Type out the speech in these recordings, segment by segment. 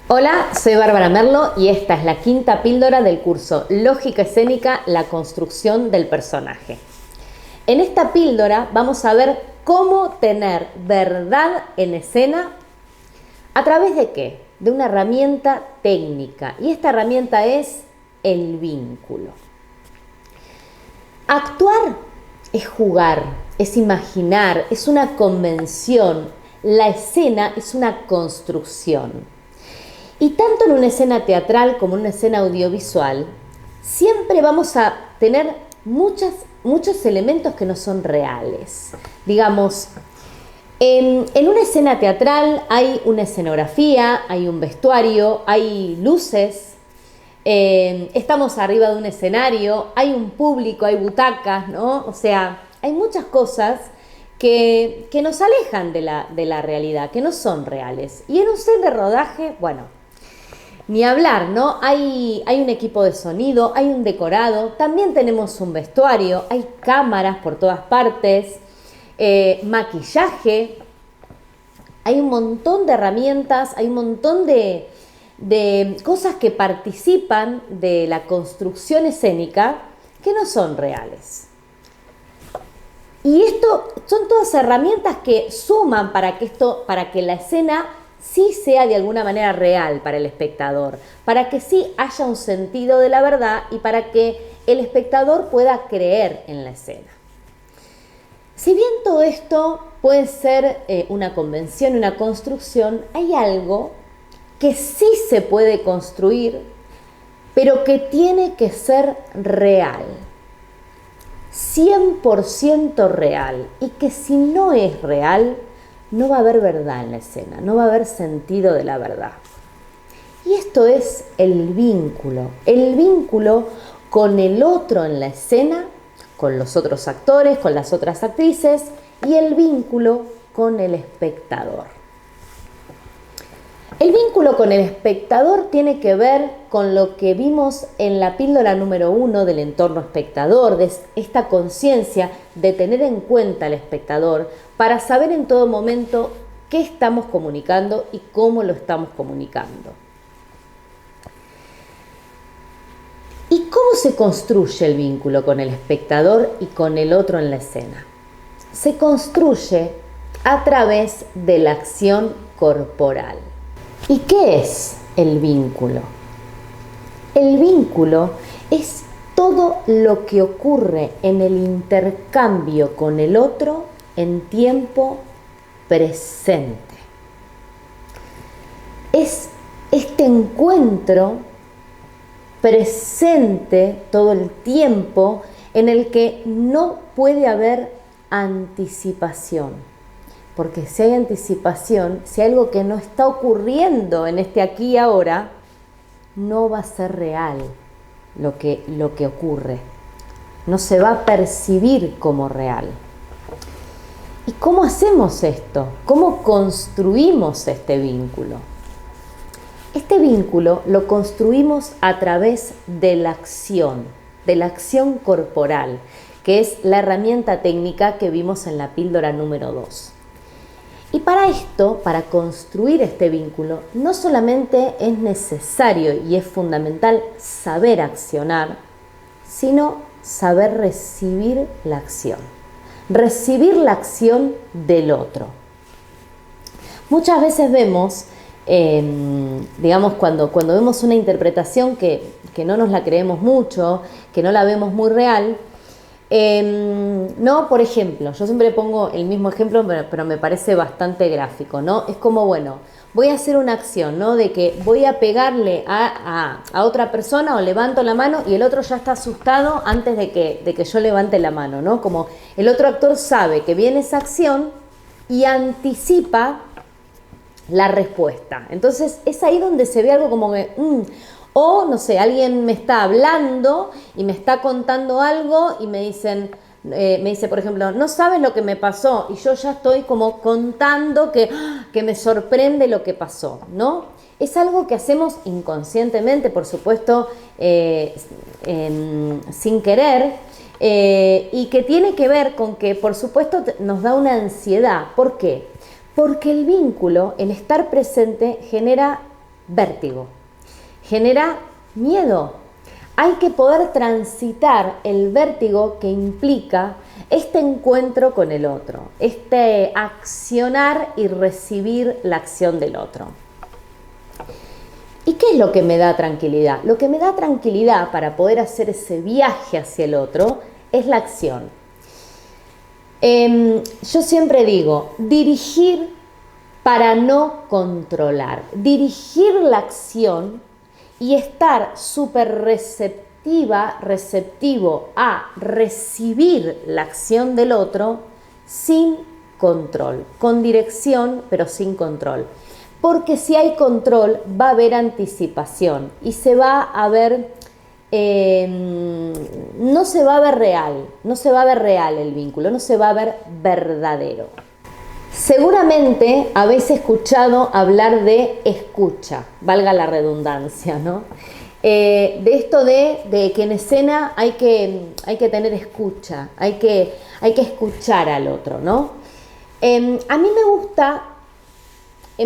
Hola, soy Bárbara Merlo y esta es la quinta píldora del curso Lógica Escénica, la construcción del personaje. En esta píldora vamos a ver cómo tener verdad en escena. ¿A través de qué? De una herramienta técnica, y esta herramienta es el vínculo. Actuar es jugar, es imaginar, es una convención. La escena es una construcción. Y tanto en una escena teatral como en una escena audiovisual, siempre vamos a tener muchos elementos que no son reales. Digamos, en una escena teatral hay una escenografía, hay un vestuario, hay luces, estamos arriba de un escenario, hay un público, hay butacas, ¿no? O sea, hay muchas cosas que nos alejan de la realidad, que no son reales. Y en un set de rodaje, bueno, ni hablar, ¿no? Hay un equipo de sonido, hay un decorado, también tenemos un vestuario, hay cámaras por todas partes, maquillaje, hay un montón de herramientas, hay un montón de cosas que participan de la construcción escénica que no son reales. Y esto son todas herramientas que suman para que la escena sí sea de alguna manera real para el espectador, para que sí haya un sentido de la verdad y para que el espectador pueda creer en la escena. Si bien todo esto puede ser una convención, una construcción, hay algo que sí se puede construir, pero que tiene que ser real, 100% real, y que si no es real, no va a haber verdad en la escena, no va a haber sentido de la verdad. Y esto es el vínculo con el otro en la escena, con los otros actores, con las otras actrices, y el vínculo con el espectador. El vínculo con el espectador tiene que ver con lo que vimos en la píldora número 1 del entorno espectador, de esta conciencia de tener en cuenta al espectador para saber en todo momento qué estamos comunicando y cómo lo estamos comunicando. ¿Y cómo se construye el vínculo con el espectador y con el otro en la escena? Se construye a través de la acción corporal. ¿Y qué es el vínculo? El vínculo es todo lo que ocurre en el intercambio con el otro en tiempo presente. Es este encuentro presente todo el tiempo en el que no puede haber anticipación. Porque si hay anticipación, si hay algo que no está ocurriendo en este aquí y ahora, no va a ser real lo que ocurre. No se va a percibir como real. ¿Y cómo hacemos esto? ¿Cómo construimos este vínculo? Este vínculo lo construimos a través de la acción corporal, que es la herramienta técnica que vimos en la píldora número 2. Y para esto, para construir este vínculo, no solamente es necesario y es fundamental saber accionar, sino saber recibir la acción del otro. Muchas veces vemos, digamos, cuando vemos una interpretación que no nos la creemos mucho, que no la vemos muy real, no, por ejemplo, yo siempre pongo el mismo ejemplo, pero me parece bastante gráfico, ¿no? Es como, bueno, voy a hacer una acción, ¿no? De que voy a pegarle a otra persona o levanto la mano y el otro ya está asustado antes de que yo levante la mano, ¿no? Como el otro actor sabe que viene esa acción y anticipa la respuesta. Entonces es ahí donde se ve algo como que... O, no sé, alguien me está hablando y me está contando algo y me dice, por ejemplo, no sabes lo que me pasó, y yo ya estoy como contando que me sorprende lo que pasó, ¿no? Es algo que hacemos inconscientemente, por supuesto, sin querer, y que tiene que ver con que, por supuesto, nos da una ansiedad. ¿Por qué? Porque el vínculo, el estar presente, genera vértigo, genera miedo. Hay que poder transitar el vértigo que implica este encuentro con el otro, este accionar y recibir la acción del otro. ¿Y qué es lo que me da tranquilidad? Lo que me da tranquilidad para poder hacer ese viaje hacia el otro es la acción. Yo siempre digo, dirigir para no controlar, dirigir la acción y estar súper receptivo a recibir la acción del otro sin control, con dirección pero sin control. Porque si hay control va a haber anticipación y se va a ver, no se va a ver real el vínculo, no se va a ver verdadero. Seguramente habéis escuchado hablar de escucha, valga la redundancia, ¿no? De esto de que en escena hay que tener escucha, hay que escuchar al otro, ¿no? A mí me gusta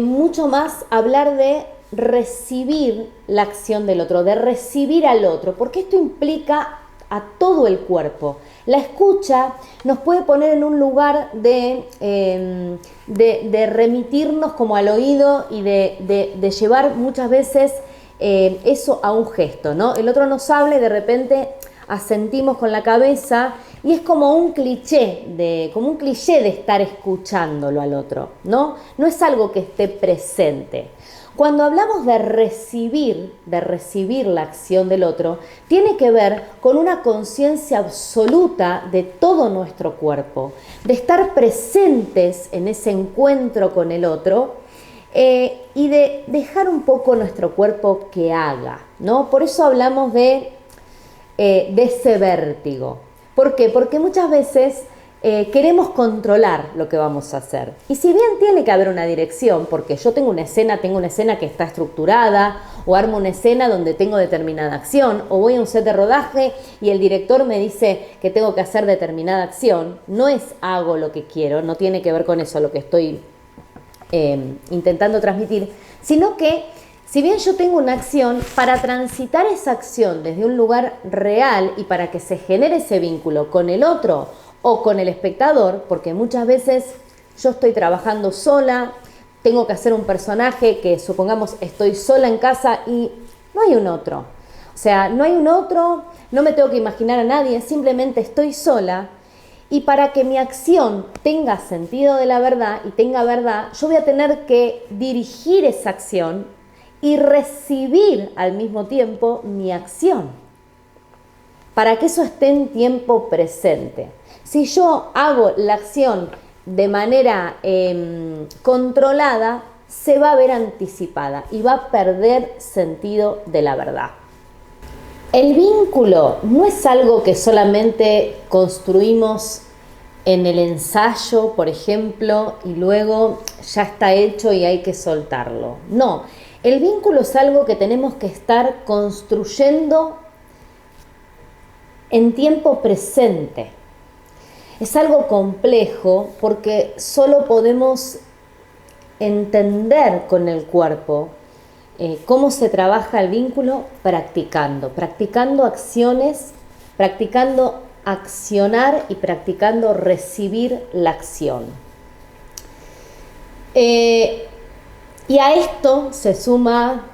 mucho más hablar de recibir la acción del otro, de recibir al otro, porque esto implica a todo el cuerpo. La escucha nos puede poner en un lugar de remitirnos como al oído y de llevar muchas veces eso a un gesto, ¿no? El otro nos habla y de repente asentimos con la cabeza y es como un cliché de estar escuchándolo al otro, ¿no? No es algo que esté presente. Cuando hablamos de recibir la acción del otro, tiene que ver con una conciencia absoluta de todo nuestro cuerpo, de estar presentes en ese encuentro con el otro y de dejar un poco nuestro cuerpo que haga, ¿no? Por eso hablamos de ese vértigo. ¿Por qué? Porque muchas veces queremos controlar lo que vamos a hacer. Y si bien tiene que haber una dirección, porque yo tengo una escena que está estructurada, o armo una escena donde tengo determinada acción, o voy a un set de rodaje y el director me dice que tengo que hacer determinada acción, no es hago lo que quiero, no tiene que ver con eso lo que estoy intentando transmitir, sino que si bien yo tengo una acción, para transitar esa acción desde un lugar real y para que se genere ese vínculo con el otro o con el espectador, porque muchas veces yo estoy trabajando sola, tengo que hacer un personaje que supongamos estoy sola en casa y no hay un otro. O sea, no hay un otro, no me tengo que imaginar a nadie, simplemente estoy sola. Y para que mi acción tenga sentido de la verdad y tenga verdad, yo voy a tener que dirigir esa acción y recibir al mismo tiempo mi acción, para que eso esté en tiempo presente. Si yo hago la acción de manera controlada, se va a ver anticipada y va a perder sentido de la verdad. El vínculo no es algo que solamente construimos en el ensayo, por ejemplo, y luego ya está hecho y hay que soltarlo. No, el vínculo es algo que tenemos que estar construyendo en tiempo presente. Es algo complejo porque solo podemos entender con el cuerpo cómo se trabaja el vínculo practicando acciones, practicando accionar y practicando recibir la acción. Y a esto se suma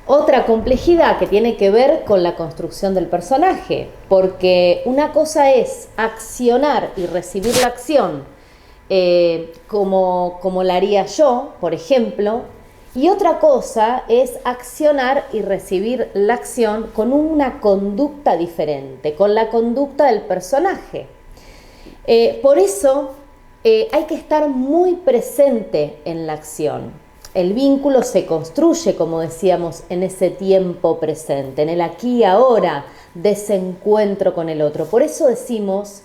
otra complejidad que tiene que ver con la construcción del personaje, porque una cosa es accionar y recibir la acción como la haría yo, por ejemplo, y otra cosa es accionar y recibir la acción con una conducta diferente, con la conducta del personaje. Por eso hay que estar muy presente en la acción. El vínculo se construye, como decíamos, en ese tiempo presente, en el aquí y ahora de ese encuentro con el otro. Por eso decimos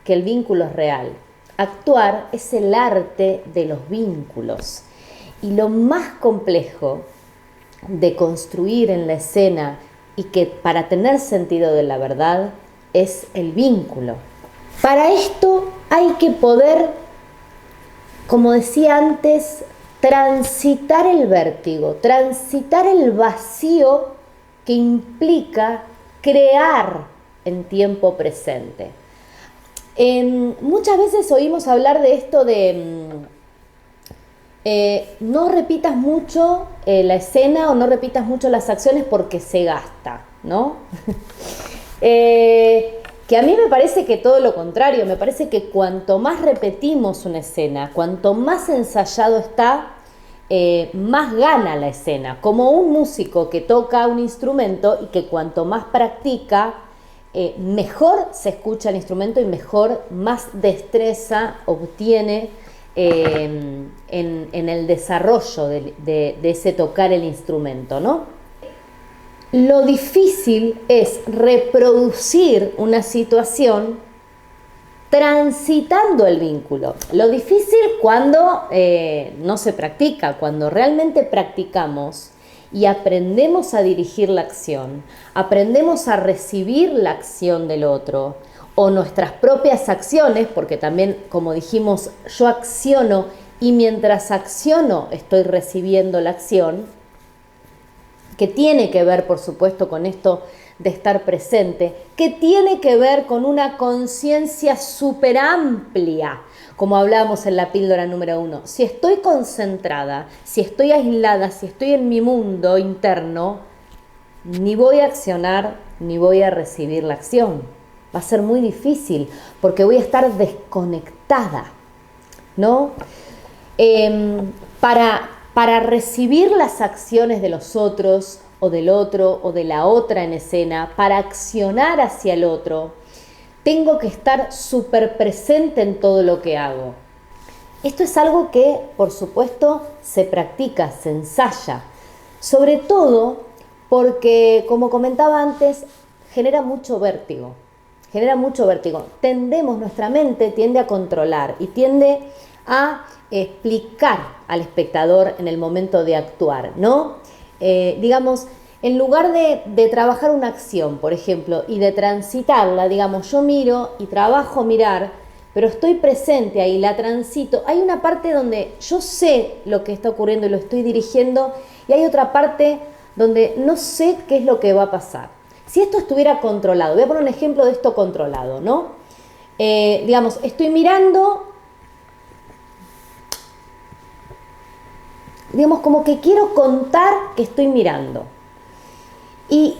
que el vínculo es real. Actuar es el arte de los vínculos. Y lo más complejo de construir en la escena y que para tener sentido de la verdad es el vínculo. Para esto hay que poder, como decía antes, transitar el vértigo, transitar el vacío que implica crear en tiempo presente. Muchas veces oímos hablar de esto de no repitas mucho la escena o no repitas mucho las acciones porque se gasta, ¿no? Que a mí me parece que todo lo contrario, me parece que cuanto más repetimos una escena, cuanto más ensayado está, más gana la escena, como un músico que toca un instrumento y que cuanto más practica, mejor se escucha el instrumento y más destreza obtiene en el desarrollo de ese tocar el instrumento, ¿no? Lo difícil es reproducir una situación transitando el vínculo. Lo difícil cuando no se practica, cuando realmente practicamos y aprendemos a dirigir la acción, aprendemos a recibir la acción del otro o nuestras propias acciones, porque también, como dijimos, yo acciono y mientras acciono estoy recibiendo la acción, que tiene que ver, por supuesto, con esto de estar presente, que tiene que ver con una conciencia súper amplia, como hablábamos en la píldora número 1. Si estoy concentrada, si estoy aislada, si estoy en mi mundo interno, ni voy a accionar, ni voy a recibir la acción. Va a ser muy difícil, porque voy a estar desconectada, ¿no? Para recibir las acciones de los otros o del otro o de la otra en escena, para accionar hacia el otro, tengo que estar súper presente en todo lo que hago. Esto es algo que, por supuesto, se practica, se ensaya, sobre todo porque, como comentaba antes, genera mucho vértigo. Nuestra mente tiende a controlar y tiende a explicar al espectador en el momento de actuar, ¿no? Digamos, en lugar de trabajar una acción, por ejemplo, y de transitarla, digamos, yo miro y trabajo mirar, pero estoy presente ahí, la transito. Hay una parte donde yo sé lo que está ocurriendo y lo estoy dirigiendo, y hay otra parte donde no sé qué es lo que va a pasar. Si esto estuviera controlado, voy a poner un ejemplo de esto controlado, ¿no? Digamos, estoy mirando, digamos, como que quiero contar que estoy mirando. Y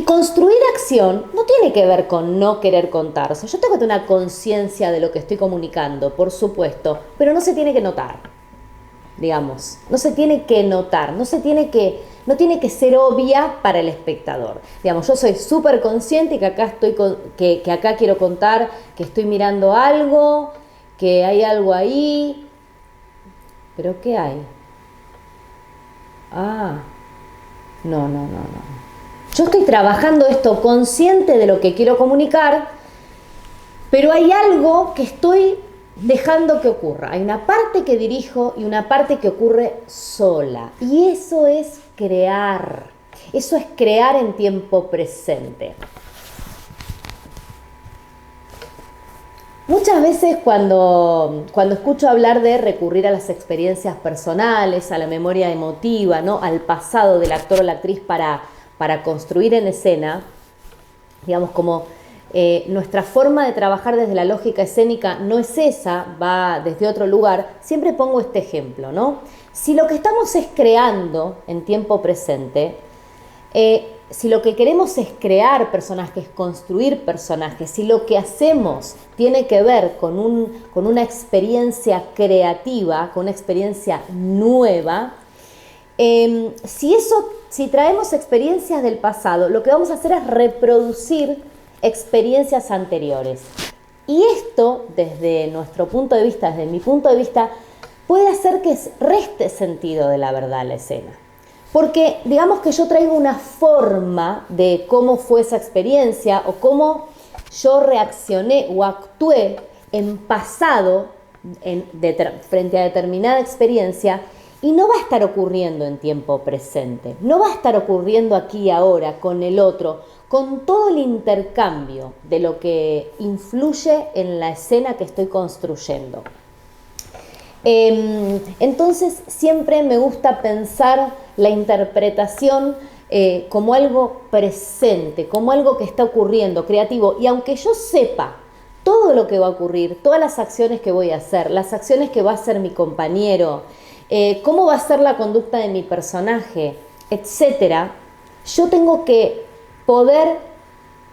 construir acción no tiene que ver con no querer contar. O sea, yo tengo que tener una conciencia de lo que estoy comunicando, por supuesto, pero no se tiene que notar, digamos. No se tiene que notar, no tiene que ser obvia para el espectador. Digamos, yo soy súper consciente que acá que acá quiero contar que estoy mirando algo, que hay algo ahí. ¿Pero qué hay? No. Yo estoy trabajando esto consciente de lo que quiero comunicar, pero hay algo que estoy dejando que ocurra. Hay una parte que dirijo y una parte que ocurre sola. Y eso es crear. Eso es crear en tiempo presente. Muchas veces cuando escucho hablar de recurrir a las experiencias personales, a la memoria emotiva, ¿no? Al pasado del actor o la actriz para construir en escena, digamos, como nuestra forma de trabajar desde la lógica escénica no es esa, va desde otro lugar, siempre pongo este ejemplo, ¿no? Si lo que estamos es creando en tiempo presente, si lo que queremos es crear personajes, construir personajes, si lo que hacemos tiene que ver con una experiencia creativa, con una experiencia nueva, si traemos experiencias del pasado, lo que vamos a hacer es reproducir experiencias anteriores. Y esto, desde nuestro punto de vista, desde mi punto de vista, puede hacer que reste sentido de la verdad a la escena. Porque digamos que yo traigo una forma de cómo fue esa experiencia o cómo yo reaccioné o actué en pasado frente a determinada experiencia, y no va a estar ocurriendo en tiempo presente, no va a estar ocurriendo aquí y ahora con el otro, con todo el intercambio de lo que influye en la escena que estoy construyendo. Entonces siempre me gusta pensar la interpretación como algo presente, como algo que está ocurriendo, creativo. Y aunque yo sepa todo lo que va a ocurrir, todas las acciones que voy a hacer, las acciones que va a hacer mi compañero, cómo va a ser la conducta de mi personaje, etcétera, yo tengo que poder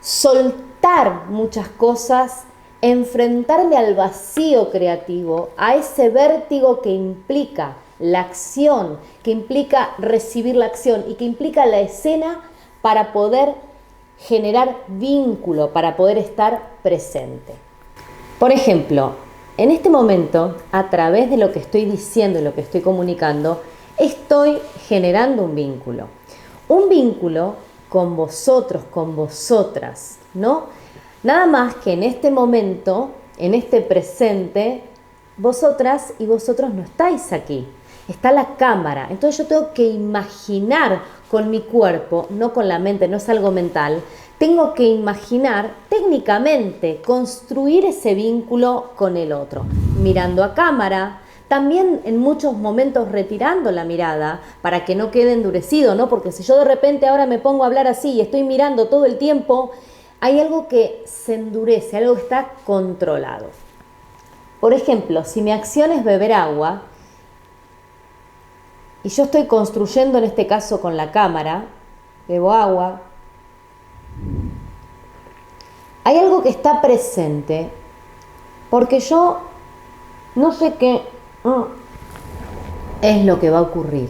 soltar muchas cosas, enfrentarme al vacío creativo, a ese vértigo que implica la acción, que implica recibir la acción y que implica la escena para poder generar vínculo, para poder estar presente. Por ejemplo, en este momento, a través de lo que estoy diciendo y lo que estoy comunicando, estoy generando un vínculo. Un vínculo con vosotros, con vosotras, ¿no? Nada más que en este momento, en este presente, vosotras y vosotros no estáis aquí. Está la cámara. Entonces yo tengo que imaginar con mi cuerpo, no con la mente, no es algo mental. Tengo que imaginar técnicamente, construir ese vínculo con el otro. Mirando a cámara, también en muchos momentos retirando la mirada para que no quede endurecido, ¿no? Porque si yo de repente ahora me pongo a hablar así y estoy mirando todo el tiempo, hay algo que se endurece, algo que está controlado. Por ejemplo, si mi acción es beber agua y yo estoy construyendo en este caso con la cámara, bebo agua, hay algo que está presente porque yo no sé qué es lo que va a ocurrir.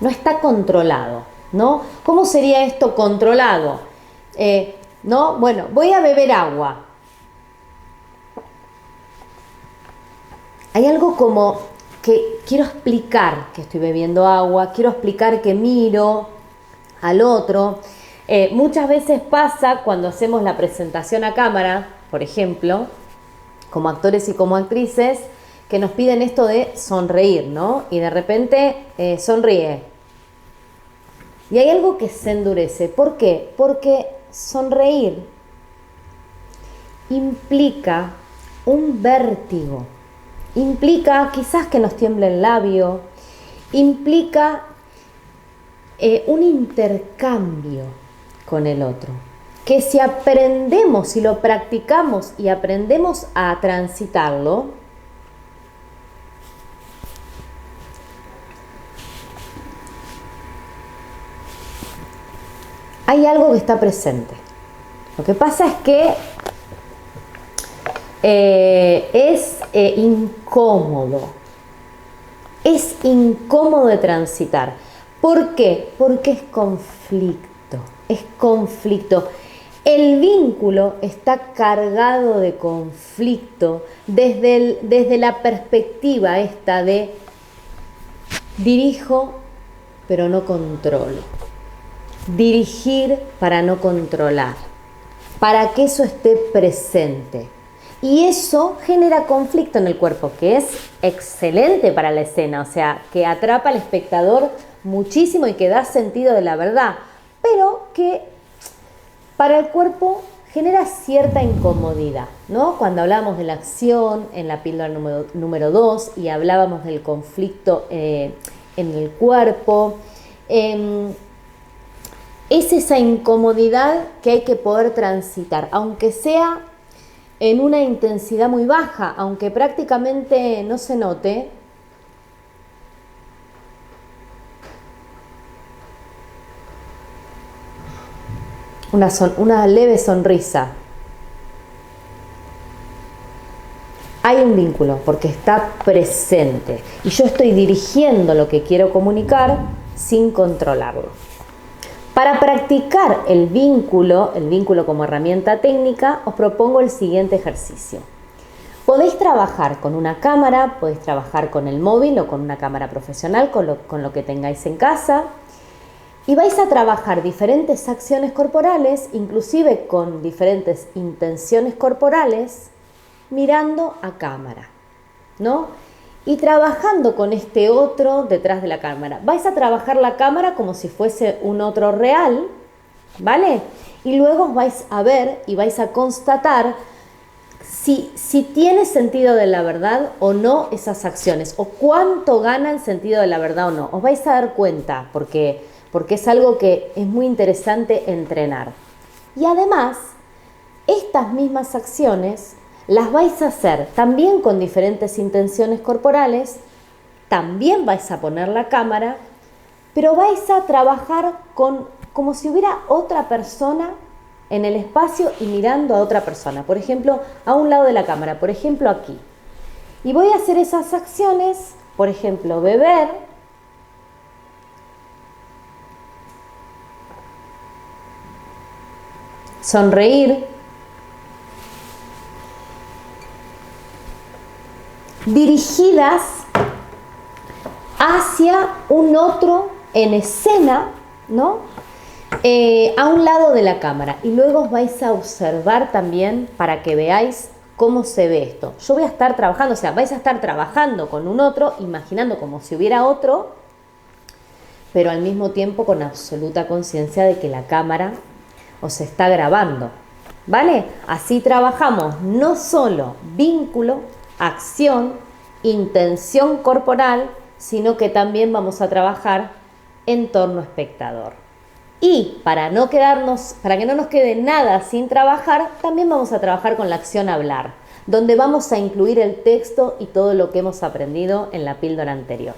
No está controlado, ¿no? ¿Cómo sería esto controlado? ¿No? Bueno, voy a beber agua. Hay algo como que quiero explicar que estoy bebiendo agua, quiero explicar que miro al otro. Muchas veces pasa cuando hacemos la presentación a cámara, por ejemplo, como actores y como actrices, que nos piden esto de sonreír, ¿no? Y de repente sonríe. Y hay algo que se endurece. ¿Por qué? Porque sonreír implica un vértigo, implica quizás que nos tiemble el labio, implica un intercambio con el otro, que si aprendemos, si lo practicamos y aprendemos a transitarlo, hay algo que está presente. Lo que pasa es que es incómodo. Es incómodo de transitar. ¿Por qué? Porque es conflicto. Es conflicto. El vínculo está cargado de conflicto desde la perspectiva esta de dirijo pero no controlo. Dirigir para no controlar, para que eso esté presente. Y eso genera conflicto en el cuerpo, que es excelente para la escena, o sea, que atrapa al espectador muchísimo y que da sentido de la verdad, pero que para el cuerpo genera cierta incomodidad, ¿no? Cuando hablamos de la acción en la píldora número 2 y hablábamos del conflicto en el cuerpo, es esa incomodidad que hay que poder transitar, aunque sea en una intensidad muy baja, aunque prácticamente no se note. Una leve sonrisa. Hay un vínculo porque está presente y yo estoy dirigiendo lo que quiero comunicar sin controlarlo. Para practicar el vínculo como herramienta técnica, os propongo el siguiente ejercicio. Podéis trabajar con una cámara, podéis trabajar con el móvil o con una cámara profesional, con lo que tengáis en casa, y vais a trabajar diferentes acciones corporales, inclusive con diferentes intenciones corporales, mirando a cámara, ¿no? Y trabajando con este otro detrás de la cámara. Vais a trabajar la cámara como si fuese un otro real, ¿vale? Y luego os vais a ver y vais a constatar si tiene sentido de la verdad o no esas acciones, o cuánto ganan sentido de la verdad o no. Os vais a dar cuenta porque es algo que es muy interesante entrenar. Y además, estas mismas acciones las vais a hacer también con diferentes intenciones corporales, también vais a poner la cámara, pero vais a trabajar como si hubiera otra persona en el espacio y mirando a otra persona. Por ejemplo, a un lado de la cámara, por ejemplo aquí. Y voy a hacer esas acciones, por ejemplo, beber, sonreír, dirigidas hacia un otro en escena, ¿no? A un lado de la cámara, y luego os vais a observar también para que veáis cómo se ve esto. Yo voy a estar trabajando, o sea, vais a estar trabajando con un otro, imaginando como si hubiera otro, pero al mismo tiempo con absoluta conciencia de que la cámara os está grabando, ¿vale? Así trabajamos no solo vínculo, acción, intención corporal, sino que también vamos a trabajar entorno espectador. Y para que no nos quede nada sin trabajar, también vamos a trabajar con la acción hablar, donde vamos a incluir el texto y todo lo que hemos aprendido en la píldora anterior.